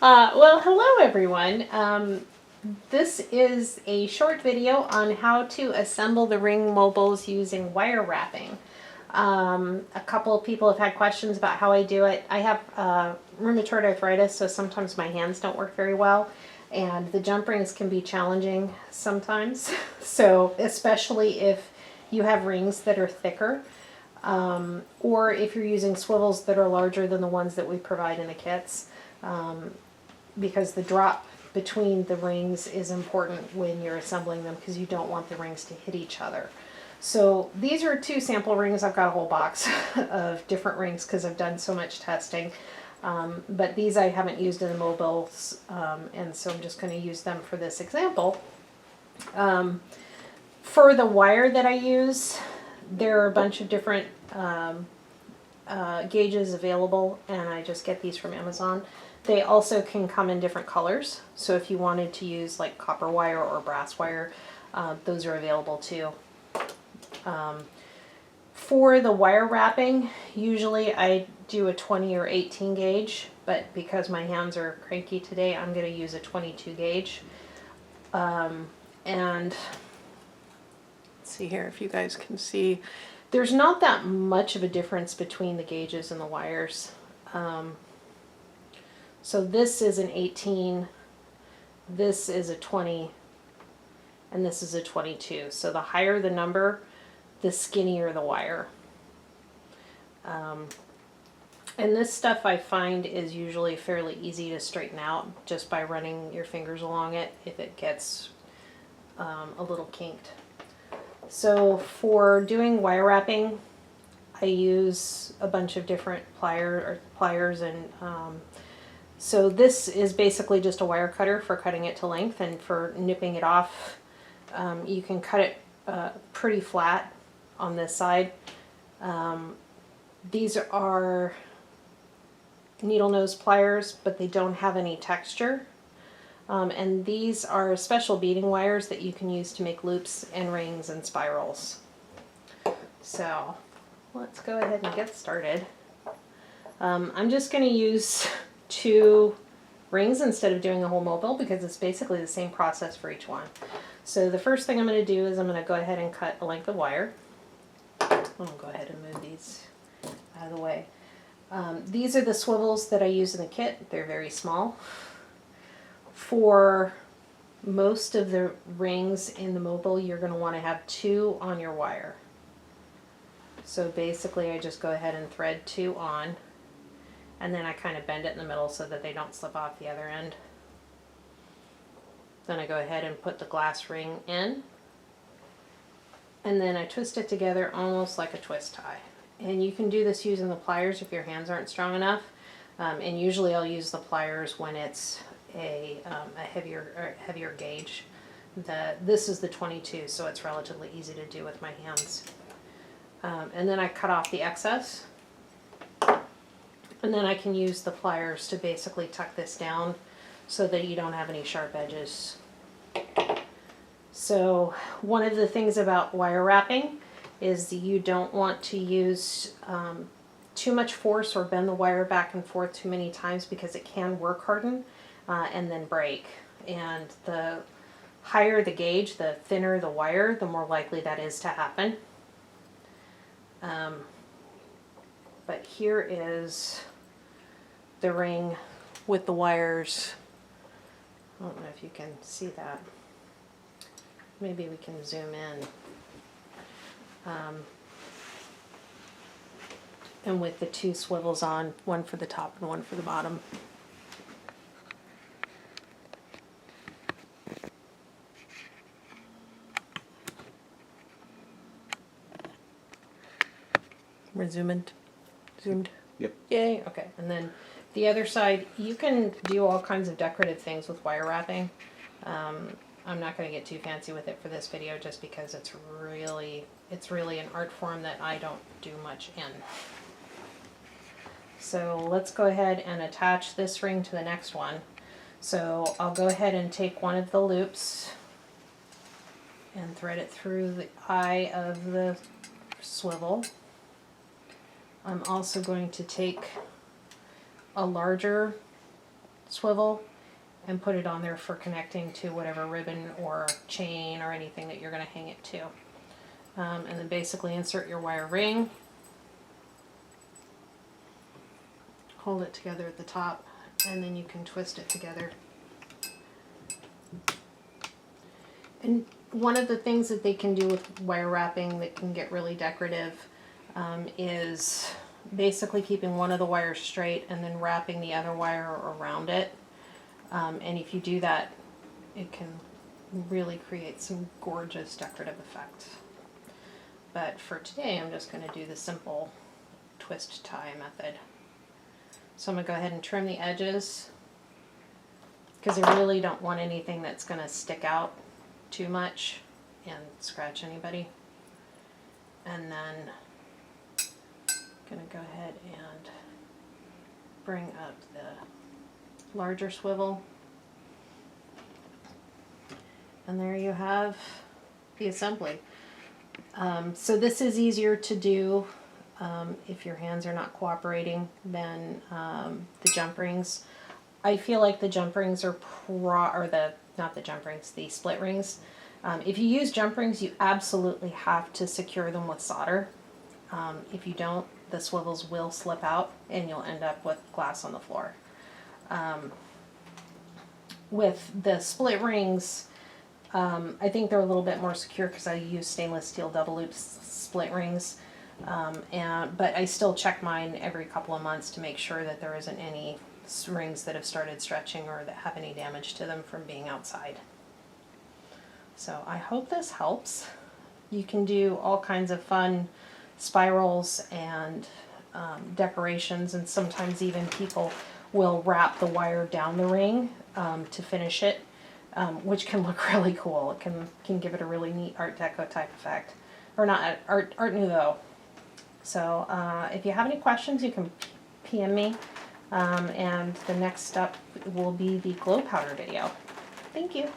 Well, hello everyone. This is a short video on how to assemble the ring mobiles using wire wrapping. A couple of people have had questions about how I do it. I have rheumatoid arthritis, so sometimes my hands don't work very well, and the jump rings can be challenging sometimes. So especially if you have rings that are thicker, or if you're using swivels that are larger than the ones that we provide in the kits. Because the drop between the rings is important when you're assembling them, because you don't want the rings to hit each other. So these are 2 sample rings. I've got a whole box of different rings because I've done so much testing. But these I haven't used in the mobiles, and so I'm just going to use them for this example. For the wire that I use, there are a bunch of different gauges available, and I just get these from Amazon. They also can come in different colors, so if you wanted to use like copper wire or brass wire, those are available too. For the wire wrapping, usually I do a 20 or 18 gauge, but because my hands are cranky today, I'm going to use a 22 gauge. And let's see here if you guys can see. There's not that much of a difference between the gauges and the wires. So this is an 18, this is a 20, and this is a 22. So the higher the number, the skinnier the wire. And this stuff I find is usually fairly easy to straighten out just by running your fingers along it if it gets a little kinked. So for doing wire wrapping, I use a bunch of different pliers and so this is basically just a wire cutter for cutting it to length, and for nipping it off, you can cut it pretty flat on this side. These are needle nose pliers, but they don't have any texture. And these are special beading wires that you can use to make loops and rings and spirals. So let's go ahead and get started. I'm just going to use 2 rings instead of doing a whole mobile because it's basically the same process for each one. So the first thing I'm going to do is I'm going to go ahead and cut a length of wire. I'm going to go ahead and move these out of the way. These are the swivels that I use in the kit. They're very small. For most of the rings in the mobile, you're going to want to have 2 on your wire. So basically I just go ahead and thread 2 on, and then I kind of bend it in the middle so that they don't slip off the other end. Then I go ahead and put the glass ring in, and then I twist it together almost like a twist tie. And you can do this using the pliers if your hands aren't strong enough. And usually I'll use the pliers when it's a heavier gauge. This is the 22, so it's relatively easy to do with my hands. And then I cut off the excess. And then I can use the pliers to basically tuck this down so that you don't have any sharp edges. So one of the things about wire wrapping is that you don't want to use too much force or bend the wire back and forth too many times, because it can work harden and then break. And the higher the gauge, the thinner the wire, the more likely that is to happen. But here is the ring with the wires. I don't know if you can see that. Maybe we can zoom in. And with the 2 swivels on, one for the top and one for the bottom. We're zoomed. Yep. Yay, okay. And then the other side, you can do all kinds of decorative things with wire wrapping. I'm not going to get too fancy with it for this video just because it's really an art form that I don't do much in. So let's go ahead and attach this ring to the next one. So I'll go ahead and take one of the loops and thread it through the eye of the swivel. I'm also going to take a larger swivel and put it on there for connecting to whatever ribbon or chain or anything that you're going to hang it to. And then basically insert your wire ring, hold it together at the top, and then you can twist it together. And one of the things that they can do with wire wrapping that can get really decorative is basically keeping one of the wires straight and then wrapping the other wire around it. And if you do that, it can really create some gorgeous decorative effect. But for today, I'm just going to do the simple twist tie method. So I'm going to go ahead and trim the edges because I really don't want anything that's going to stick out too much and scratch anybody. And then I'm going to go ahead and bring up the larger swivel. And there you have the assembly. So this is easier to do if your hands are not cooperating than the jump rings. I feel like the jump rings are not the jump rings, the split rings. If you use jump rings, you absolutely have to secure them with solder. If you don't, the swivels will slip out and you'll end up with glass on the floor. With the split rings, I think they're a little bit more secure because I use stainless steel double loop split rings. But I still check mine every couple of months to make sure that there isn't any rings that have started stretching or that have any damage to them from being outside. So I hope this helps. You can do all kinds of fun spirals and decorations, and sometimes even people will wrap the wire down the ring to finish it, which can look really cool. It can give it a really neat Art Deco type effect, or not Art Nouveau. So if you have any questions, you can PM me, and the next step will be the glow powder video. Thank you.